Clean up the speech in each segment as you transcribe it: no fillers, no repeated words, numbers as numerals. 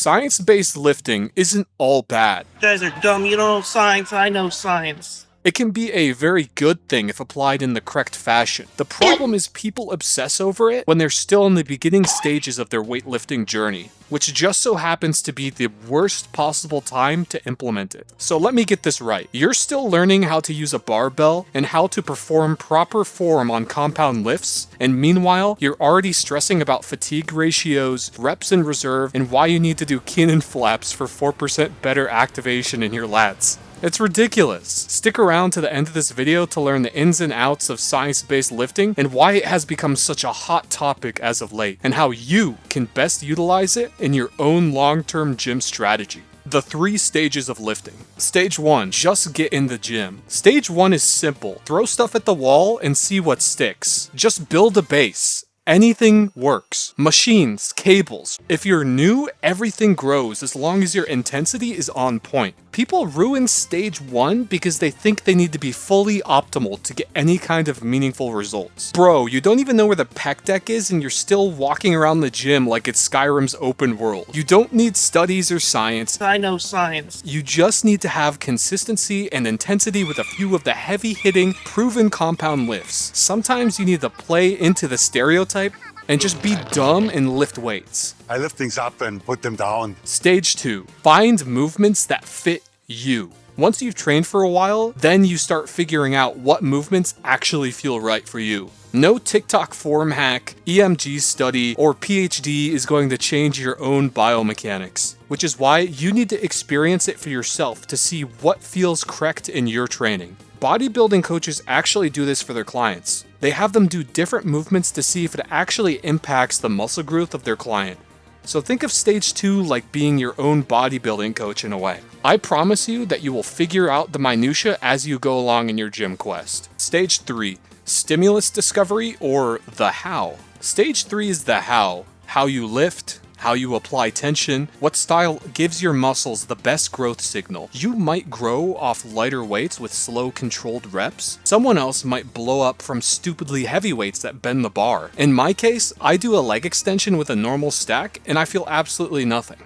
Science-based lifting isn't all bad. You guys are dumb. You don't know science. I know science. It can be a very good thing if applied in the correct fashion. The problem is people obsess over it when they're still in the beginning stages of their weightlifting journey, which just so happens to be the worst possible time to implement it. So let me get this right. You're still learning how to use a barbell and how to perform proper form on compound lifts, and meanwhile, you're already stressing about fatigue ratios, reps in reserve, and why you need to do Keenan flaps for 4% better activation in your lats. It's ridiculous. Stick around to the end of this video to learn the ins and outs of science-based lifting and why it has become such a hot topic as of late, and how you can best utilize it in your own long-term gym strategy. The 3 stages of lifting. Stage 1, just get in the gym. Stage 1 is simple. Throw stuff at the wall and see what sticks. Just build a base. Anything works. Machines, cables. If you're new, everything grows as long as your intensity is on point. People ruin stage 1 because they think they need to be fully optimal to get any kind of meaningful results. Bro, you don't even know where the pec deck is and you're still walking around the gym like it's Skyrim's open world. You don't need studies or science. I know science. You just need to have consistency and intensity with a few of the heavy-hitting, proven compound lifts. Sometimes you need to play into the stereotype and just be dumb and lift weights. I lift things up and put them down. Stage 2. Find movements that fit you. Once you've trained for a while, then you start figuring out what movements actually feel right for you. No TikTok form hack, EMG study, or PhD is going to change your own biomechanics, which is why you need to experience it for yourself to see what feels correct in your training. Bodybuilding coaches actually do this for their clients. They have them do different movements to see if it actually impacts the muscle growth of their client. So think of stage 2 like being your own bodybuilding coach in a way. I promise you that you will figure out the minutia as you go along in your gym quest. Stage 3, stimulus discovery, or the how. Stage 3 is the how. How you lift, how you apply tension, what style gives your muscles the best growth signal. You might grow off lighter weights with slow controlled reps. Someone else might blow up from stupidly heavy weights that bend the bar. In my case, I do a leg extension with a normal stack and I feel absolutely nothing.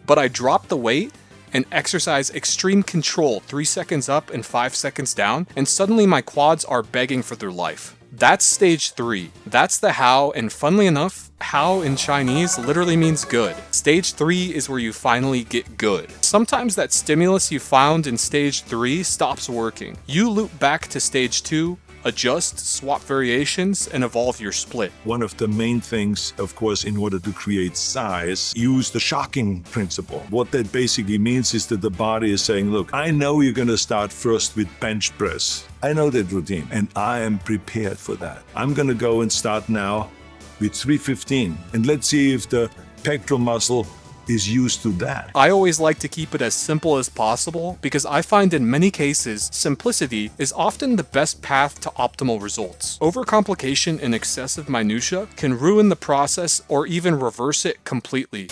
But I drop the weight and exercise extreme control 3 seconds up and 5 seconds down, and suddenly my quads are begging for their life. That's stage 3. That's the how, and funnily enough, how in Chinese literally means good. Stage 3 is where you finally get good. Sometimes that stimulus you found in stage 3 stops working. You loop back to stage 2, adjust, swap variations, and evolve your split. One of the main things, of course, in order to create size, use the shocking principle. What that basically means is that the body is saying, look, I know you're going to start first with bench press. I know that routine, and I am prepared for that. I'm going to go and start now with 315, and let's see if the pectoral muscle is used to that. I always like to keep it as simple as possible because I find in many cases, simplicity is often the best path to optimal results. Overcomplication and excessive minutia can ruin the process or even reverse it completely.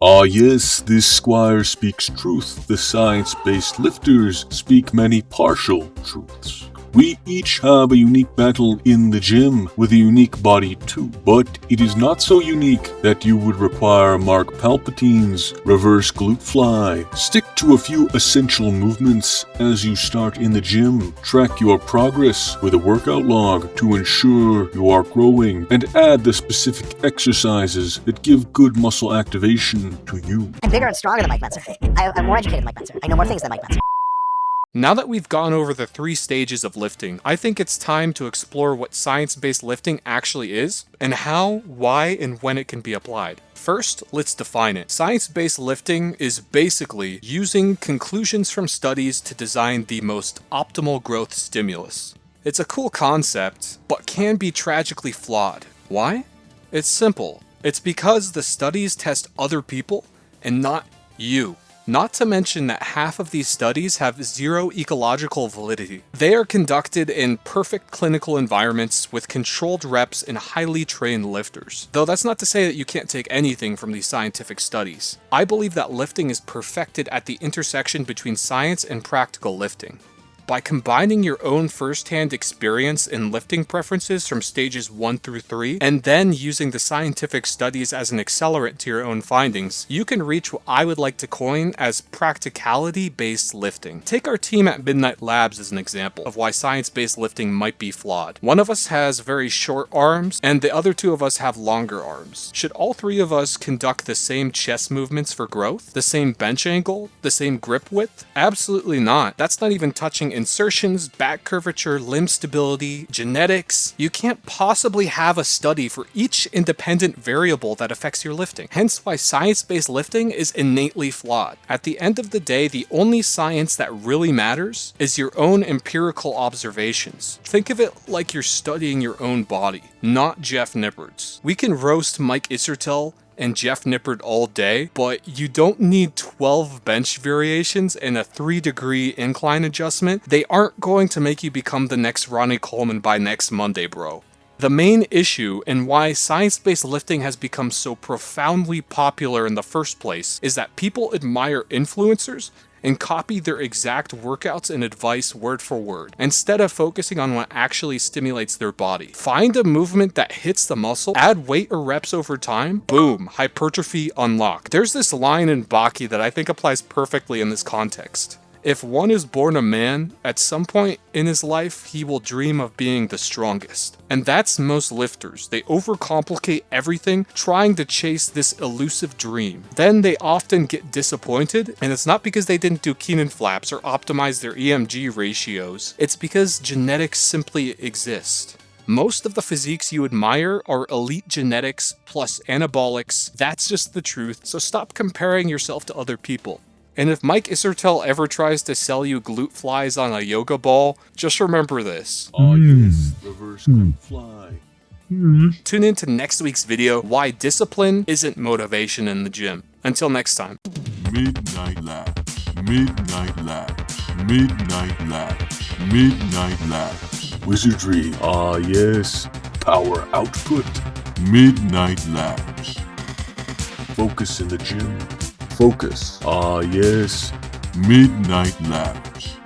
Ah yes, this squire speaks truth. The science-based lifters speak many partial truths. We each have a unique battle in the gym with a unique body too, but it is not so unique that you would require Mark Palpatine's reverse glute fly. Stick to a few essential movements as you start in the gym. Track your progress with a workout log to ensure you are growing, and add the specific exercises that give good muscle activation to you. I'm bigger and stronger than Mike Benson. I'm more educated than Mike Benson. I know more things than Mike Benson. Now that we've gone over the 3 stages of lifting, I think it's time to explore what science-based lifting actually is, and how, why, and when it can be applied. First, let's define it. Science-based lifting is basically using conclusions from studies to design the most optimal growth stimulus. It's a cool concept, but can be tragically flawed. Why? It's simple. It's because the studies test other people and not you. Not to mention that half of these studies have zero ecological validity. They are conducted in perfect clinical environments with controlled reps and highly trained lifters. Though that's not to say that you can't take anything from these scientific studies. I believe that lifting is perfected at the intersection between science and practical lifting. By combining your own first-hand experience and lifting preferences from stages 1 through 3, and then using the scientific studies as an accelerant to your own findings, you can reach what I would like to coin as practicality-based lifting. Take our team at Midknight Labs as an example of why science-based lifting might be flawed. One of us has very short arms, and the other two of us have longer arms. Should all three of us conduct the same chest movements for growth? The same bench angle? The same grip width? Absolutely not. That's not even touching insertions, back curvature, limb stability, genetics. You can't possibly have a study for each independent variable that affects your lifting. Hence why science-based lifting is innately flawed. At the end of the day, the only science that really matters is your own empirical observations. Think of it like you're studying your own body, not Jeff Nippard's. We can roast Mike Israetel and Jeff Nippard all day, but you don't need 12 bench variations and a 3-degree incline adjustment. They aren't going to make you become the next Ronnie Coleman by next Monday, bro. The main issue and why science-based lifting has become so profoundly popular in the first place is that people admire influencers and copy their exact workouts and advice word for word, instead of focusing on what actually stimulates their body. Find a movement that hits the muscle, add weight or reps over time, boom, hypertrophy unlocked. There's this line in Baki that I think applies perfectly in this context. If one is born a man, at some point in his life, he will dream of being the strongest. And that's most lifters. They overcomplicate everything, trying to chase this elusive dream. Then they often get disappointed, and it's not because they didn't do Keenan flaps or optimize their EMG ratios. It's because genetics simply exist. Most of the physiques you admire are elite genetics plus anabolics. That's just the truth, so stop comparing yourself to other people. And if Mike Israetel ever tries to sell you glute flies on a yoga ball, just remember this. Yes, reverse glute fly. Tune in to next week's video, why discipline isn't motivation in the gym. Until next time. Midknight Labs. Midknight Labs. Midknight Labs. Midknight Labs. Wizardry. Ah, yes. Power output. Midknight Labs. Focus in the gym. Focus. Ah, yes. Midknight Labs.